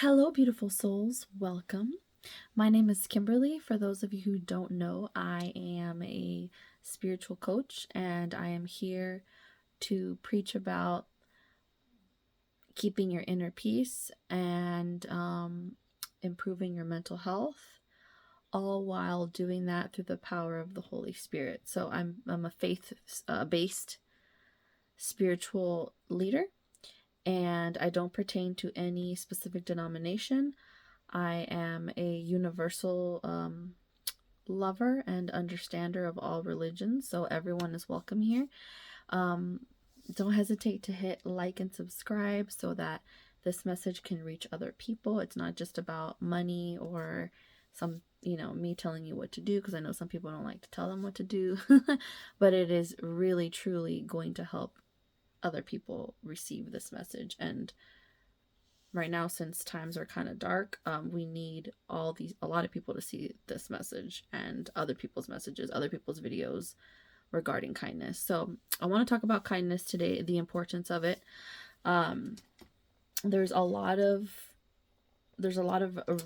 Hello, beautiful souls. Welcome. My name is Kimberly. For those of you who don't know, I am a spiritual coach and I am here to preach about keeping your inner peace and improving your mental health, all while doing that through the power of the Holy Spirit. So I'm a faith-based spiritual leader, and I don't pertain to any specific denomination. I am a universal lover and understander of all religions, so everyone is welcome here. Don't hesitate to hit like and subscribe so that this message can reach other people. It's not just about money or me telling you what to do, because I know some people don't like to tell them what to do, but it is really, truly going to help other people receive this message. And right now, since times are kind of dark, we need a lot of people to see this message and other people's messages, other people's videos regarding kindness. So I want to talk about kindness today, the importance of it. There's a lot of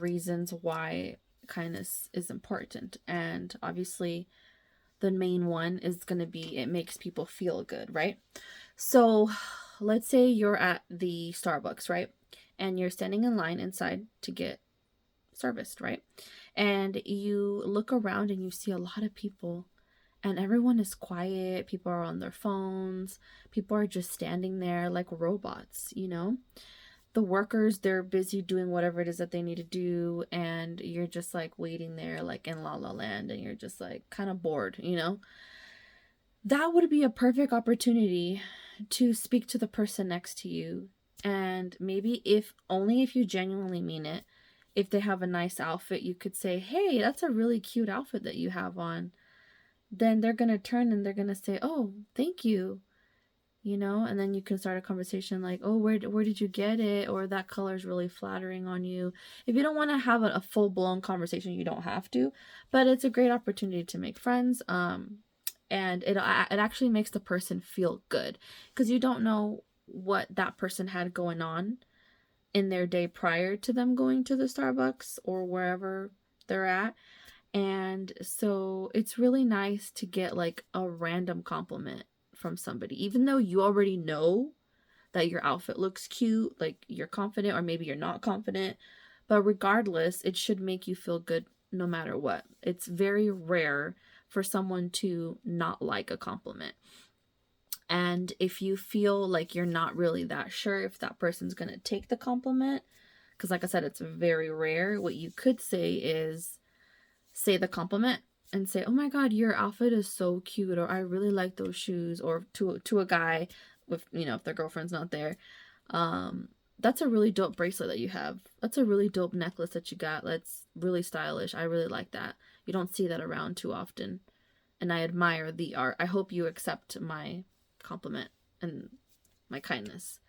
reasons why kindness is important, and obviously the main one is going to be it makes people feel good, right? So let's say you're at the Starbucks, right? And you're standing in line inside to get serviced, right? And you look around and you see a lot of people, and everyone is quiet. People are on their phones. People are just standing there like robots, The workers, they're busy doing whatever it is that they need to do, and you're just like waiting there like in La La Land, and you're just like kind of bored, That would be a perfect opportunity to speak to the person next to you. And maybe if you genuinely mean it, if they have a nice outfit, you could say, "Hey, that's a really cute outfit that you have on." Then they're going to turn and they're going to say, "Oh, thank you." And then you can start a conversation like, "Oh, where did you get it?" Or "That color is really flattering on you." If you don't want to have a full-blown conversation, you don't have to, but it's a great opportunity to make friends. And it actually makes the person feel good, because you don't know what that person had going on in their day prior to them going to the Starbucks or wherever they're at. And so it's really nice to get like a random compliment from somebody, even though you already know that your outfit looks cute, like you're confident, or maybe you're not confident, but regardless, it should make you feel good no matter what. It's very rare for someone to not like a compliment. And if you feel like you're not really that sure if that person's going to take the compliment, because like I said, it's very rare, what you could say is say the compliment and say, "Oh my God, your outfit is so cute," or "I really like those shoes," or to a guy with, if their girlfriend's not there, "That's a really dope bracelet that you have. That's a really dope necklace that you got. That's really stylish. I really like that. You don't see that around too often. And I admire the art. I hope you accept my compliment and my kindness."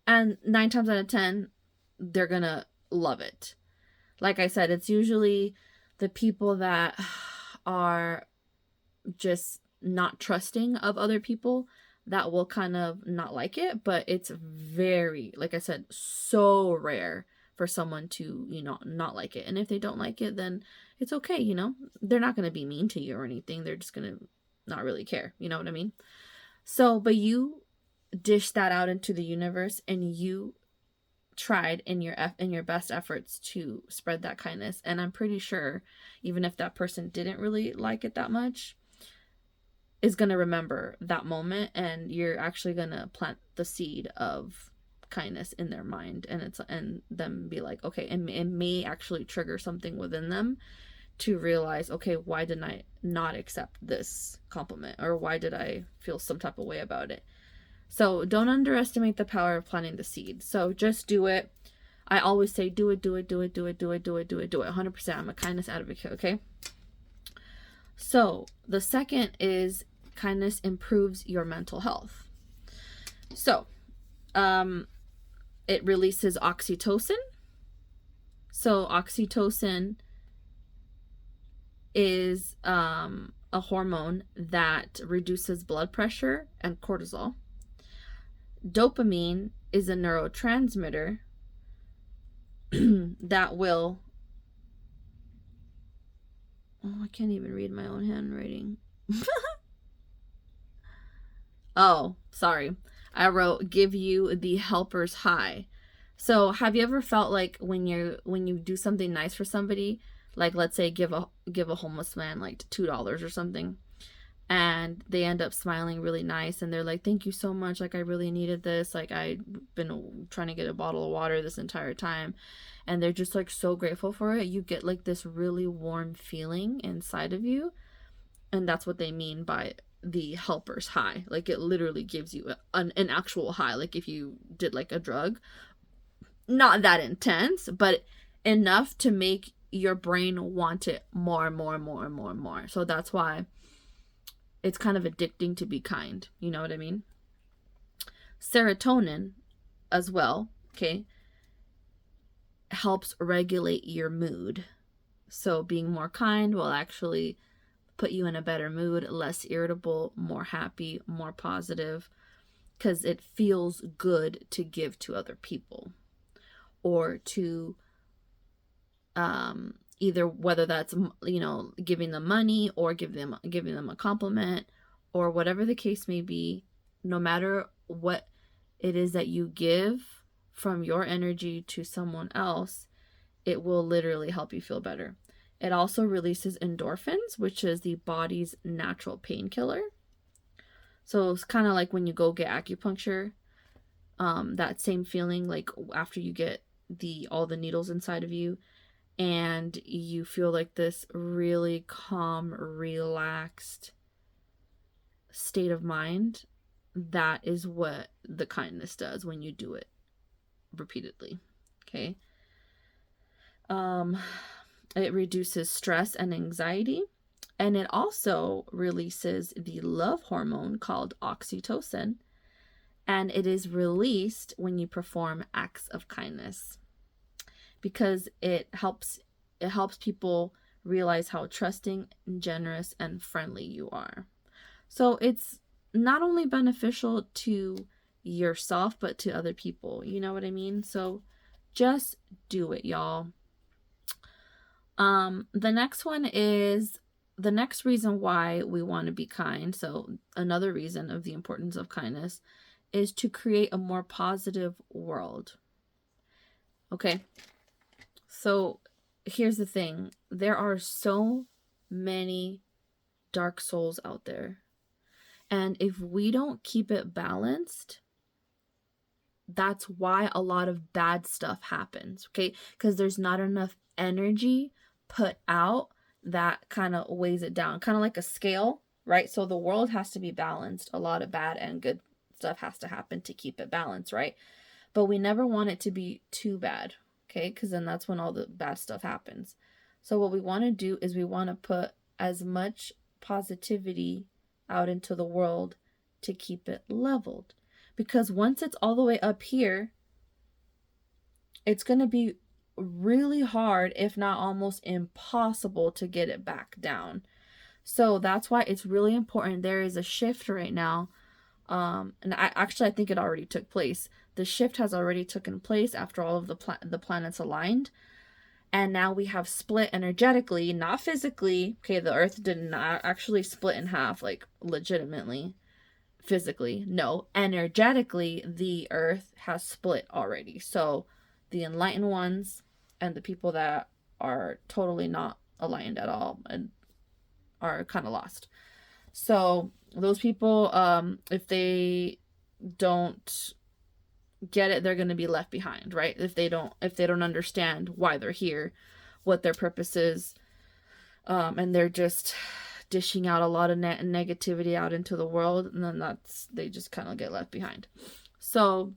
And 9 times out of 10, they're gonna love it. Like I said, it's usually the people that are just not trusting of other people that will kind of not like it. But it's very, like I said, so rare for someone to, not like it. And if they don't like it, then it's okay, They're not going to be mean to you or anything. They're just going to not really care. You know what I mean? So, but you dish that out into the universe, and you tried in your best efforts to spread that kindness. And I'm pretty sure, even if that person didn't really like it that much, is going to remember that moment, and you're actually going to plant the seed of kindness in their mind, and them be like, okay, and it may actually trigger something within them to realize, okay, why didn't I not accept this compliment, or why did I feel some type of way about it? So don't underestimate the power of planting the seed. So just do it. I always say, do it, do it, do it, do it, do it, do it, do it, do it. 100%. I'm a kindness advocate, okay? So the second is kindness improves your mental health. So it releases oxytocin. So oxytocin is a hormone that reduces blood pressure and cortisol. Dopamine is a neurotransmitter that will, oh, I can't even read my own handwriting. Oh, sorry. I wrote give you the helper's high. So, have you ever felt like when you do something nice for somebody, like let's say give a homeless man like $2 or something, and they end up smiling really nice and they're like, "Thank you so much. Like I really needed this. Like I've been trying to get a bottle of water this entire time." And they're just like so grateful for it. You get like this really warm feeling inside of you, and that's what they mean by the helper's high. Like it literally gives you an actual high, like if you did like a drug. Not that intense, but enough to make your brain want it more and more and more and more and more. So that's why it's kind of addicting to be kind. You know what I mean? Serotonin as well, okay, helps regulate your mood. So being more kind will actually put you in a better mood, less irritable, more happy, more positive, because it feels good to give to other people, or to either, whether that's, you know, giving them money or giving them a compliment, or whatever the case may be. No matter what it is that you give from your energy to someone else, it will literally help you feel better. It also releases endorphins, which is the body's natural painkiller. So it's kind of like when you go get acupuncture, that same feeling, like after you get all the needles inside of you, and you feel like this really calm, relaxed state of mind. That is what the kindness does when you do it repeatedly. Okay. It reduces stress and anxiety, and it also releases the love hormone called oxytocin, and it is released when you perform acts of kindness, because it helps people realize how trusting, generous, and friendly you are. So it's not only beneficial to yourself, but to other people. You know what I mean? So just do it, y'all. The next one is the next reason why we want to be kind. So another reason of the importance of kindness is to create a more positive world. Okay. So here's the thing. There are so many dark souls out there. And if we don't keep it balanced, that's why a lot of bad stuff happens, okay? Because there's not enough energy put out that kind of weighs it down, kind of like a scale, right? So the world has to be balanced. A lot of bad and good stuff has to happen to keep it balanced, right? But we never want it to be too bad, okay? Because then that's when all the bad stuff happens. So what we want to do is we want to put as much positivity out into the world to keep it leveled. Because once it's all the way up here, it's going to be really hard, if not almost impossible, to get it back down. So that's why it's really important. There is a shift right now. And I think it already took place. The shift has already taken place after all of the planets aligned. And now we have split energetically, not physically. Okay, the earth did not actually split in half, like legitimately, physically. No, energetically, the earth has split already. So the enlightened ones and the people that are totally not aligned at all and are kind of lost. So those people, if they don't get it, they're going to be left behind, right? If they don't understand why they're here, what their purpose is, and they're just dishing out a lot of negativity out into the world, and then they just kind of get left behind. So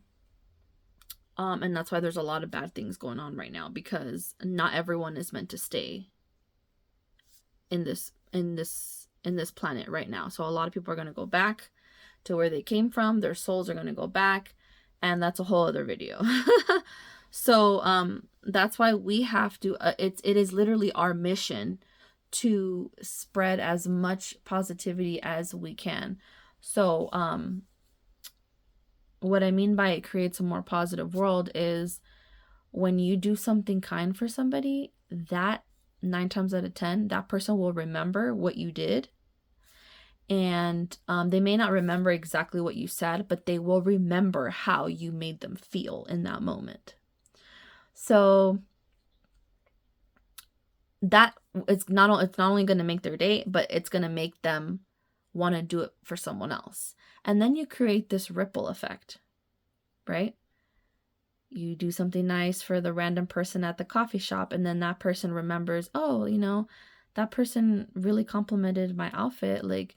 and that's why there's a lot of bad things going on right now, because not everyone is meant to stay in this planet right now. So a lot of people are going to go back to where they came from. Their souls are going to go back, and that's a whole other video. So that's why we have to it is literally our mission to spread as much positivity as we can. So what I mean by it creates a more positive world is when you do something kind for somebody, that 9 times out of 10, that person will remember what you did. And they may not remember exactly what you said, but they will remember how you made them feel in that moment. So that it's not only going to make their day, but it's going to make them want to do it for someone else. And then you create this ripple effect, right? You do something nice for the random person at the coffee shop, and then that person remembers, oh, that person really complimented my outfit, like,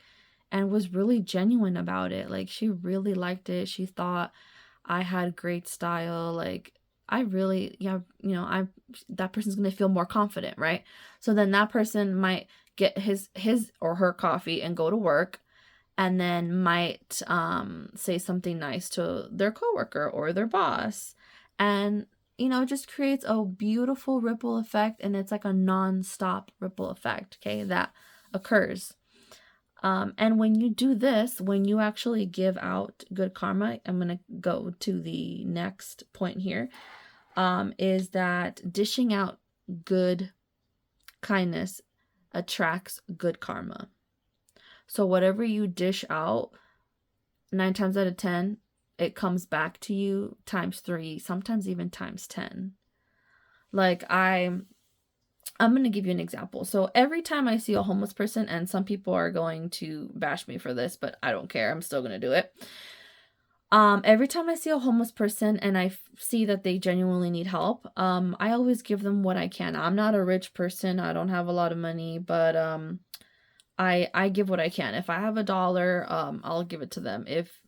and was really genuine about it. Like, she really liked it. She thought I had great style. Like, I really, that person's going to feel more confident, right? So then that person might get his or her coffee and go to work, and then might say something nice to their coworker or their boss. And, it just creates a beautiful ripple effect, and it's like a non-stop ripple effect, okay, that occurs. And when you do this, when you actually give out good karma, I'm going to go to the next point here, is that dishing out good kindness attracts good karma. So whatever you dish out, 9 times out of 10, it comes back to you times 3, sometimes even times 10. Like, I'm going to give you an example. So every time I see a homeless person, and some people are going to bash me for this, but I don't care. I'm still going to do it. Every time I see a homeless person and I see that they genuinely need help, I always give them what I can. I'm not a rich person. I don't have a lot of money, but I give what I can. If I have $1, I'll give it to them. If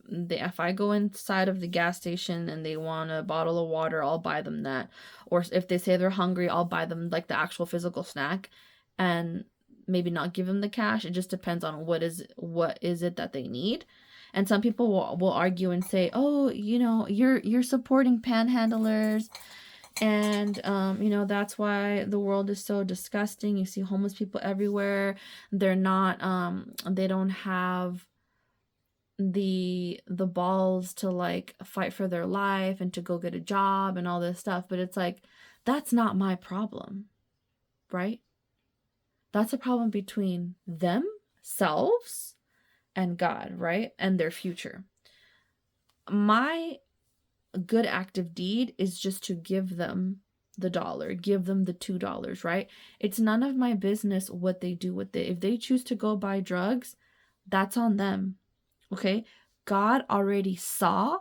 I go inside of the gas station and they want a bottle of water, I'll buy them that. Or if they say they're hungry, I'll buy them like the actual physical snack, and maybe not give them the cash. It just depends on what is it that they need. And some people will argue and say, oh, you're supporting panhandlers, and that's why the world is so disgusting. You see homeless people everywhere. They're not they don't have the balls to like fight for their life and to go get a job and all this stuff. But it's like, that's not my problem, right? That's a problem between themselves and God, right? And their future. My good active deed is just to give them the $1, give them the $2, right? It's none of my business what they do with it. If they choose to go buy drugs, that's on them, okay? God already saw,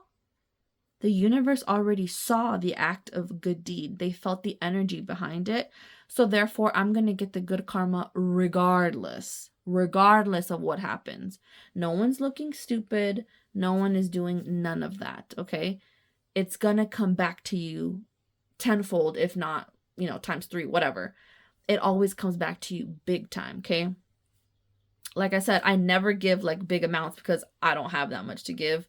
the universe already saw the act of good deed. They felt the energy behind it. So therefore, I'm going to get the good karma regardless of what happens. No one's looking stupid. No one is doing none of that, okay? It's going to come back to you tenfold, if not, times 3, whatever. It always comes back to you big time, okay? Like I said, I never give like big amounts because I don't have that much to give.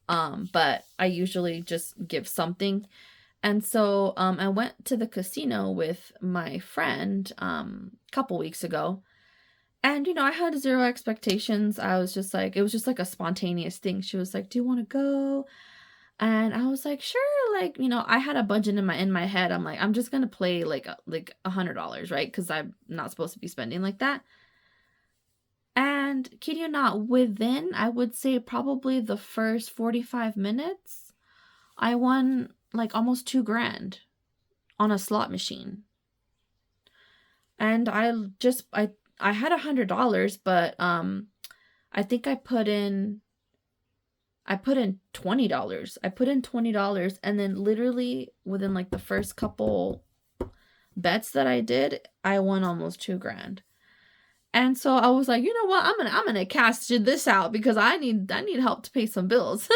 But I usually just give something. And so I went to the casino with my friend a couple weeks ago. And, I had 0 expectations. I was just like, it was just like a spontaneous thing. She was like, do you want to go? And I was like, sure. Like, I had a budget in my head. I'm like, I'm just going to play like $100, right? Because I'm not supposed to be spending like that. And kid you not, within, I would say probably the first 45 minutes, I won like almost $2,000 on a slot machine. And I had $100, but I think I put in $20. I put in $20, and then literally within like the first couple bets that I did, I won almost $2,000. And so I was like, you know what? I'm gonna cash this out because I need help to pay some bills.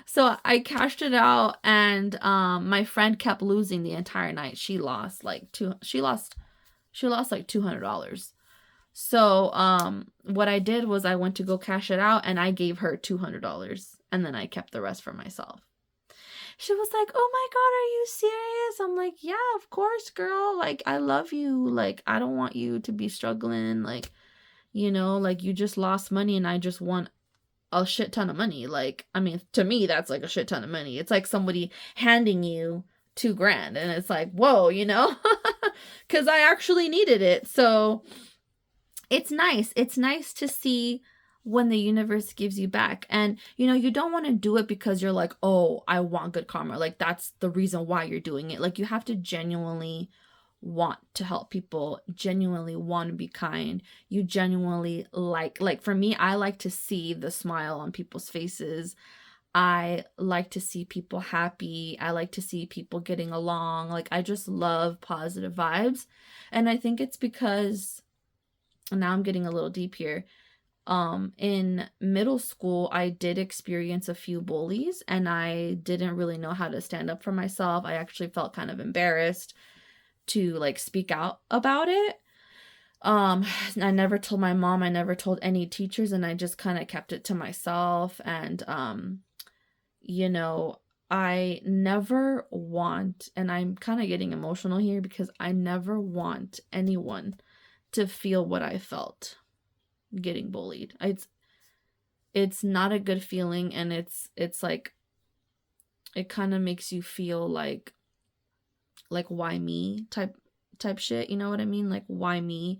So I cashed it out, and my friend kept losing the entire night. She lost like $200. So what I did was I went to go cash it out, and I gave her $200, and then I kept the rest for myself. She was like, oh my God, are you serious? I'm like, yeah, of course, girl. Like, I love you. Like, I don't want you to be struggling. Like, like you just lost money and I just won a shit ton of money. Like, I mean, to me, that's like a shit ton of money. It's like somebody handing you 2 grand. And it's like, whoa, because I actually needed it. So it's nice. It's nice to see when the universe gives you back. And, you don't want to do it because you're like, oh, I want good karma. Like, that's the reason why you're doing it. Like, you have to genuinely want to help people, genuinely want to be kind. You genuinely like for me, I like to see the smile on people's faces. I like to see people happy. I like to see people getting along. Like, I just love positive vibes. And I think it's because, now I'm getting a little deep here. In middle school, I did experience a few bullies, and I didn't really know how to stand up for myself. I actually felt kind of embarrassed to like speak out about it. I never told my mom, I never told any teachers, and I just kind of kept it to myself. And I never want, and I'm kind of getting emotional here because I never want anyone to feel what I felt getting bullied. It's not a good feeling, and it's like, it kind of makes you feel like why me type shit, you know what I mean? Like, why me?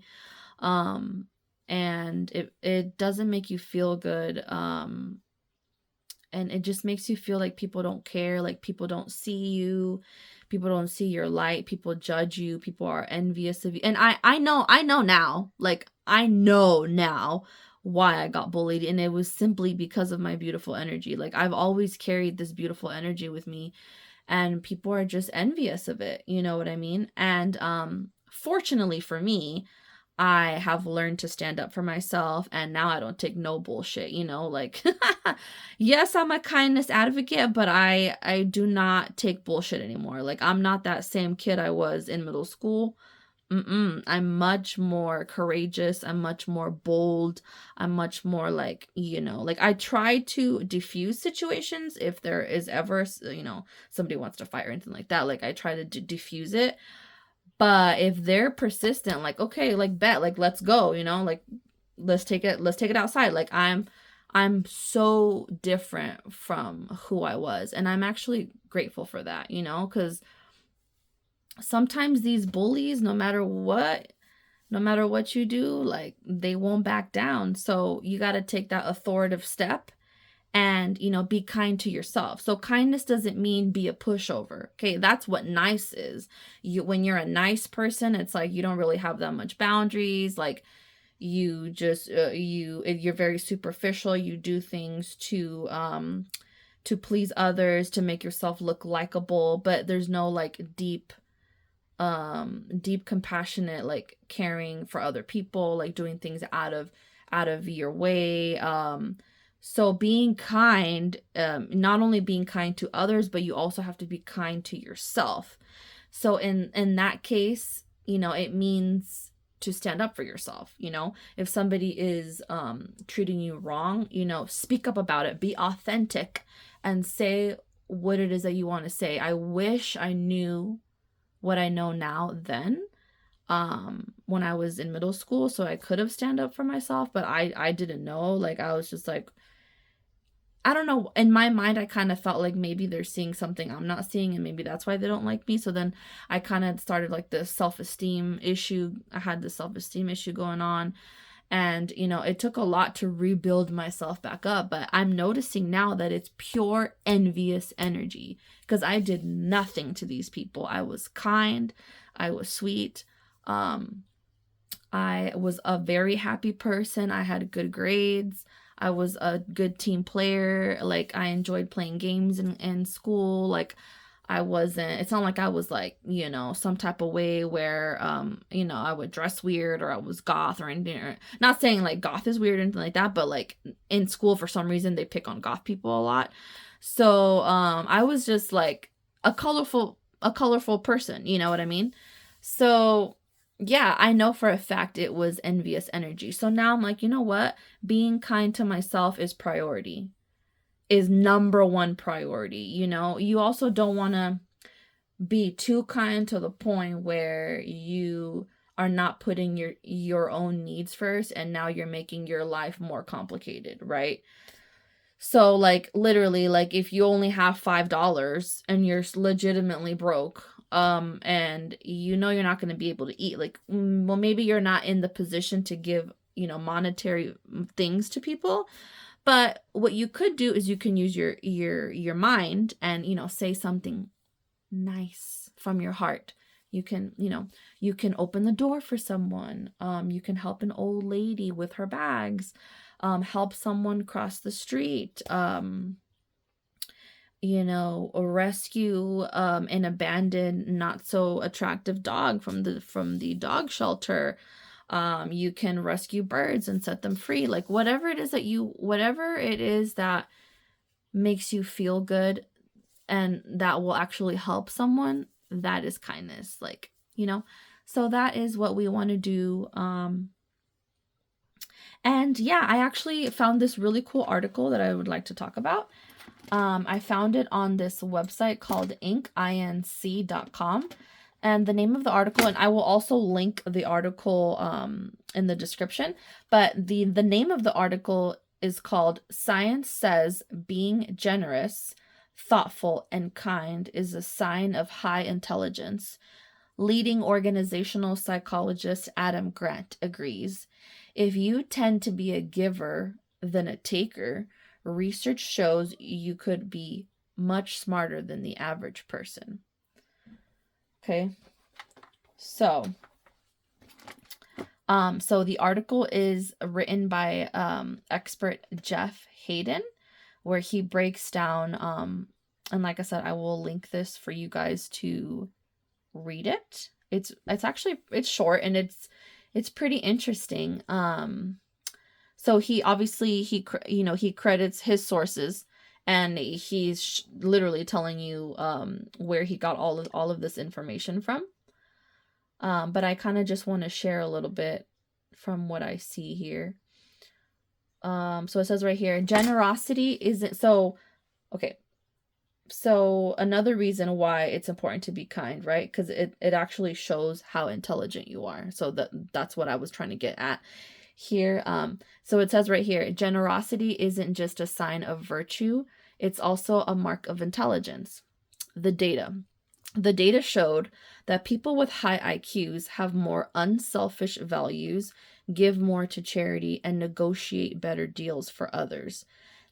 And it doesn't make you feel good. And it just makes you feel like people don't care, like people don't see you, people don't see your light, people judge you, people are envious of you. And I know now, like, I know now why I got bullied, and it was simply because of my beautiful energy. Like, I've always carried this beautiful energy with me, and people are just envious of it, you know what I mean? And fortunately for me, I have learned to stand up for myself, and now I don't take no bullshit, like, yes, I'm a kindness advocate, but I do not take bullshit anymore. Like, I'm not that same kid I was in middle school. I'm much more courageous. I'm much more bold. I'm much more like, like, I try to diffuse situations if there is ever, somebody wants to fight or anything like that. Like, I try to diffuse it. But if they're persistent, like, okay, like, bet, like, let's go, like, let's take it outside. Like, I'm so different from who I was. And I'm actually grateful for that, because sometimes these bullies, no matter what you do, like, they won't back down. So you got to take that authoritative step and, be kind to yourself. So kindness doesn't mean be a pushover. Okay. That's what nice is. When you're a nice person, it's like, you don't really have that much boundaries. Like, you just, you're very superficial. You do things to please others, to make yourself look likable, but there's no like deep compassionate, like, caring for other people, like doing things out of your way. So being kind, not only being kind to others, but you also have to be kind to yourself. So in that case, it means to stand up for yourself. If somebody is treating you wrong, speak up about it, be authentic, and say what it is that you want to say. I wish I knew what I know now then, when I was in middle school, so I could have stand up for myself, but I didn't know. Like, I was just like, I don't know, in my mind, I kind of felt like maybe they're seeing something I'm not seeing, and maybe that's why they don't like me. So then I kind of started like the self-esteem issue. I had the self-esteem issue going on, and it took a lot to rebuild myself back up. But I'm noticing now that it's pure envious energy, because I did nothing to these people. I was kind, I was sweet, I was a very happy person. I had good grades. I was a good team player. Like, I enjoyed playing games in school. Like, it's not like I was like, some type of way where, I would dress weird, or I was goth or anything. Or, not saying like goth is weird or anything like that, but like in school, for some reason, they pick on goth people a lot. So, I was just like a colorful person, you know what I mean? So yeah, I know for a fact it was envious energy. So now I'm like, you know what? Being kind to myself is priority. Is number one priority. You also don't want to be too kind to the point where you are not putting your own needs first, and now you're making your life more complicated, right? So like literally, like if you only have $5 and you're legitimately broke, and you know you're not going to be able to eat, like, well, maybe you're not in the position to give, monetary things to people, but what you could do is you can use your mind and, say something nice from your heart. You can, you can open the door for someone. You can help an old lady with her bags. Help someone cross the street. Or rescue an abandoned, not so attractive dog from the dog shelter. You can rescue birds and set them free. Like whatever it is that makes you feel good and that will actually help someone, that is kindness. Like, so that is what we want to do. And yeah, I actually found this really cool article that I would like to talk about. I found it on this website called inc.com. And the name of the article, and I will also link the article in the description, but the name of the article is called "Science Says Being Generous, Thoughtful, and Kind is a Sign of High Intelligence. Leading organizational psychologist Adam Grant agrees. If you tend to be a giver than a taker, research shows you could be much smarter than the average person." Okay. So the article is written by expert Jeff Hayden, where he breaks down, and like I said, I will link this for you guys to read it. It's short and it's pretty interesting. So he obviously he credits his sources, and he's literally telling you where he got all of this information from. But I kind of just want to share a little bit from what I see here. So it says right here, generosity isn't so. Okay. So another reason why it's important to be kind, right? Because it actually shows how intelligent you are. So that's what I was trying to get at here. So it says right here, generosity isn't just a sign of virtue, it's also a mark of intelligence. The data showed that people with high IQs have more unselfish values, give more to charity, and negotiate better deals for others.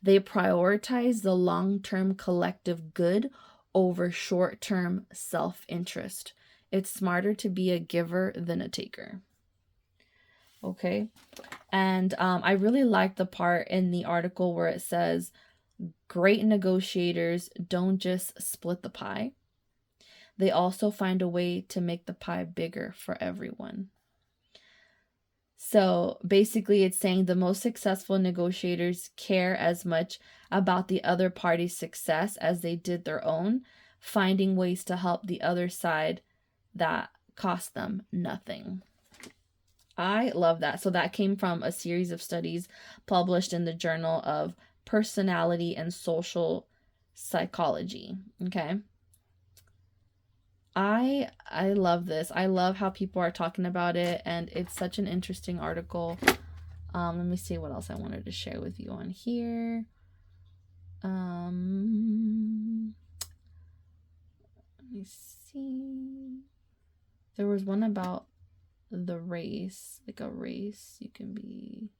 They prioritize the long-term collective good over short-term self-interest. It's smarter to be a giver than a taker. Okay. And I really like the part in the article where it says, great negotiators don't just split the pie. They also find a way to make the pie bigger for everyone. So basically it's saying the most successful negotiators care as much about the other party's success as they did their own, finding ways to help the other side that cost them nothing. I love that. So that came from a series of studies published in the Journal of Personality and Social Psychology. Okay. I love this. I love how people are talking about it, and it's such an interesting article. Let me see what else I wanted to share with you on here. Let me see. There was one about the race, like a race you can be.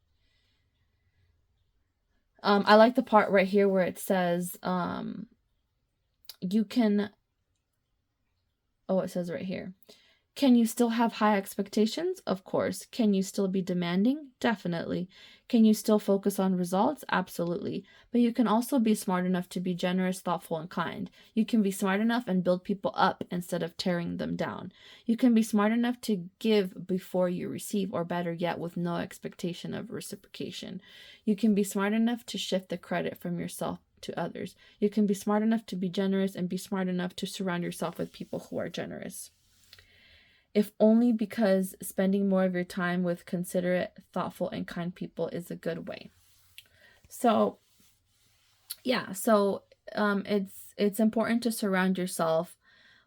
I like the part right here where it says, you can. Oh, it says right here. Can you still have high expectations? Of course. Can you still be demanding? Definitely. Can you still focus on results? Absolutely. But you can also be smart enough to be generous, thoughtful, and kind. You can be smart enough and build people up instead of tearing them down. You can be smart enough to give before you receive, or better yet, with no expectation of reciprocation. You can be smart enough to shift the credit from yourself to others. You can be smart enough to be generous and be smart enough to surround yourself with people who are generous. If only because spending more of your time with considerate, thoughtful, and kind people is a good way. So, yeah, it's important to surround yourself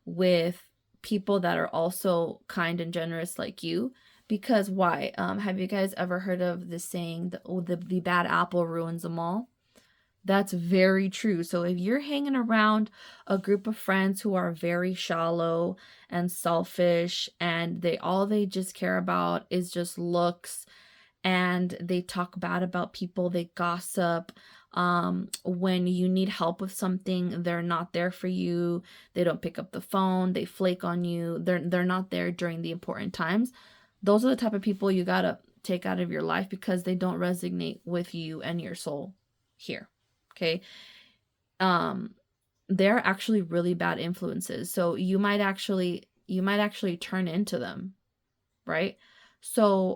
with people that are also kind and generous like you. Because why? Have you guys ever heard of the saying, the bad apple ruins them all? That's very true. So if you're hanging around a group of friends who are very shallow and selfish, and they just care about is just looks, and they talk bad about people, they gossip. When you need help with something, they're not there for you. They don't pick up the phone, they flake on you. They're not there during the important times. Those are the type of people you got to take out of your life because they don't resonate with you and your soul here. Okay? Um they're actually really bad influences. So you might actually turn into them, right? So,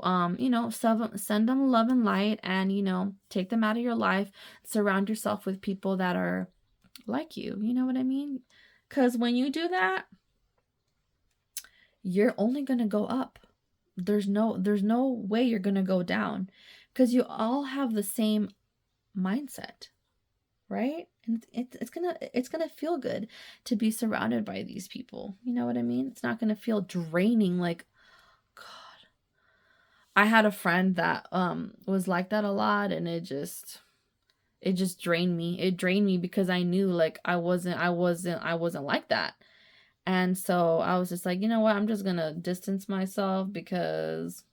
send them love and light, and, take them out of your life. Surround yourself with people that are like you. You know what I mean? Because when you do that, you're only going to go up. There's no way you're going to go down, because you all have the same mindset, right? And it's gonna feel good to be surrounded by these people. You know what I mean? It's not gonna feel draining, like, God. I had a friend that was like that a lot, and it just drained me. It drained me because I knew, like, I wasn't like that. And so I was just like, you know what? I'm just gonna distance myself because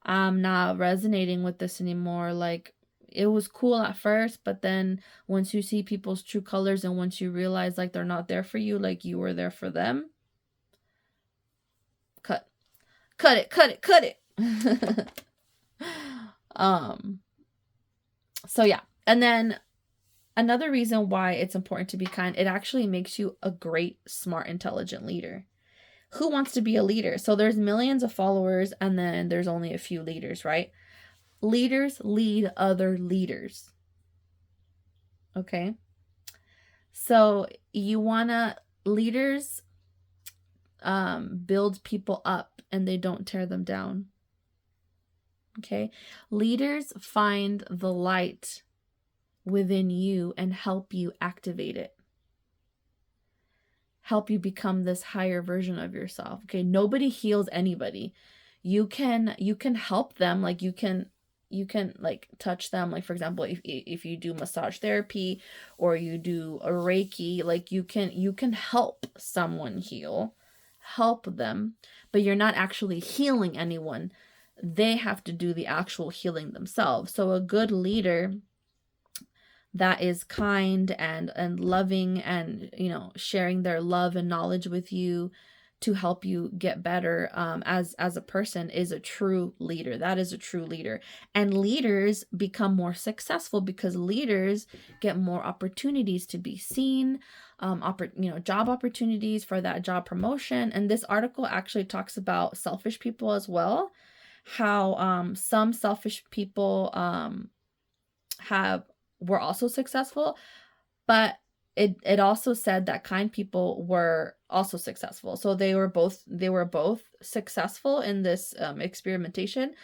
I'm not resonating with this anymore. Like, it was cool at first, but then once you see people's true colors, and once you realize, like, they're not there for you, like you were there for them, cut it. um so yeah. And then another reason why it's important to be kind, it actually makes you a great, smart, intelligent leader. Who wants to be a leader? So there's millions of followers, and then there's only a few leaders, right? Leaders lead other leaders. Okay? So leaders build people up, and they don't tear them down. Okay? Leaders find the light within you and help you activate it. Help you become this higher version of yourself. Okay? Nobody heals anybody. You can help them, like you can like touch them, like, for example, if you do massage therapy or you do a Reiki, like you can help someone heal, help them, but you're not actually healing anyone. They have to do the actual healing themselves. So a good leader that is kind and loving, and sharing their love and knowledge with you to help you get better as a person is a true leader. That is a true leader. And leaders become more successful because leaders get more opportunities to be seen, job opportunities for that job promotion. And this article actually talks about selfish people as well, how some selfish people were also successful, but it also said that kind people were also successful. So they were both successful in this experimentation,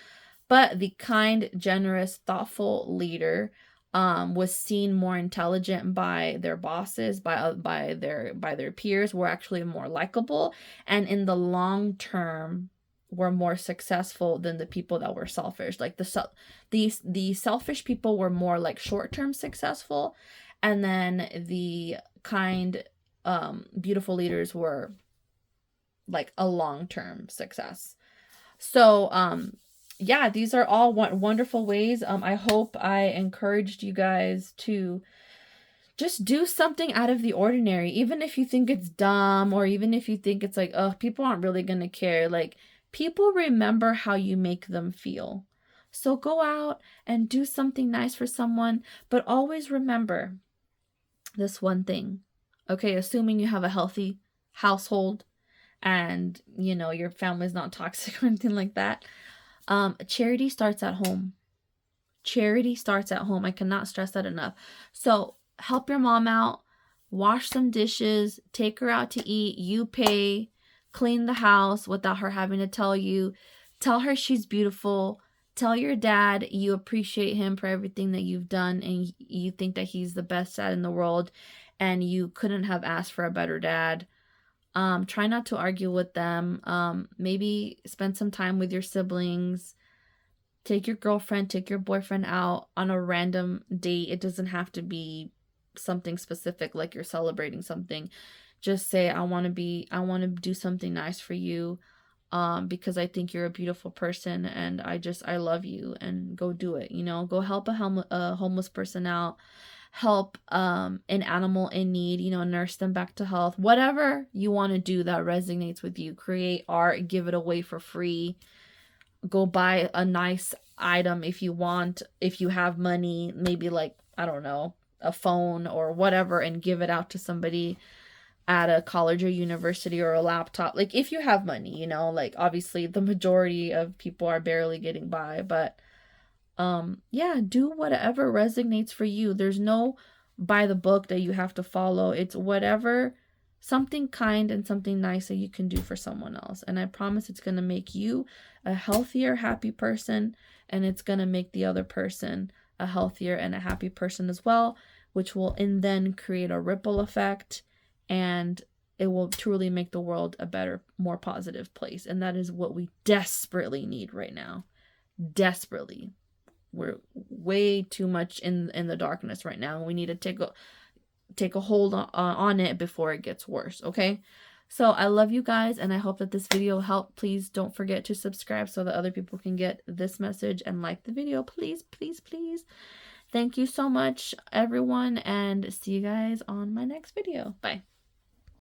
but the kind, generous, thoughtful leader was seen more intelligent by their bosses, by their peers, were actually more likable, and in the long term were more successful than the people that were selfish. Like the selfish people were more like short-term successful, and then the kind, beautiful leaders were like a long-term success. So yeah, these are all wonderful ways. I hope I encouraged you guys to just do something out of the ordinary, even if you think it's dumb, or even if you think it's like, oh, people aren't really gonna care. Like, people remember how you make them feel. So go out and do something nice for someone, but always remember this one thing. Okay, assuming you have a healthy household and your family's not toxic or anything like that. Charity starts at home. Charity starts at home. I cannot stress that enough. So help your mom out, wash some dishes, take her out to eat, you pay, clean the house without her having to tell you. Tell her she's beautiful. Tell your dad you appreciate him for everything that you've done, and you think that he's the best dad in the world, and you couldn't have asked for a better dad. Try not to argue with them. Maybe spend some time with your siblings. Take your girlfriend, take your boyfriend out on a random date. It doesn't have to be something specific like you're celebrating something. Just say, I want to do something nice for you, because I think you're a beautiful person, and I love you, and go do it. Go help a homeless person out, help an animal in need, nurse them back to health. Whatever you want to do that resonates with you. Create art, give it away for free. Go buy a nice item if you want, if you have money, maybe like, I don't know, a phone or whatever, and give it out to somebody at a college or university, or a laptop. Like, if you have money, like, obviously the majority of people are barely getting by, but yeah, do whatever resonates for you. There's no by the book that you have to follow. It's whatever, something kind and something nice that you can do for someone else. And I promise it's going to make you a healthier, happy person, and it's going to make the other person a healthier and a happy person as well, which will then create a ripple effect, and it will truly make the world a better, more positive place. And that is what we desperately need right now. Desperately. We're way too much in the darkness right now. We need to take a hold on it before it gets worse, okay? So I love you guys, and I hope that this video helped. Please don't forget to subscribe so that other people can get this message, and like the video. Please, please, please. Thank you so much, everyone, and see you guys on my next video. Bye.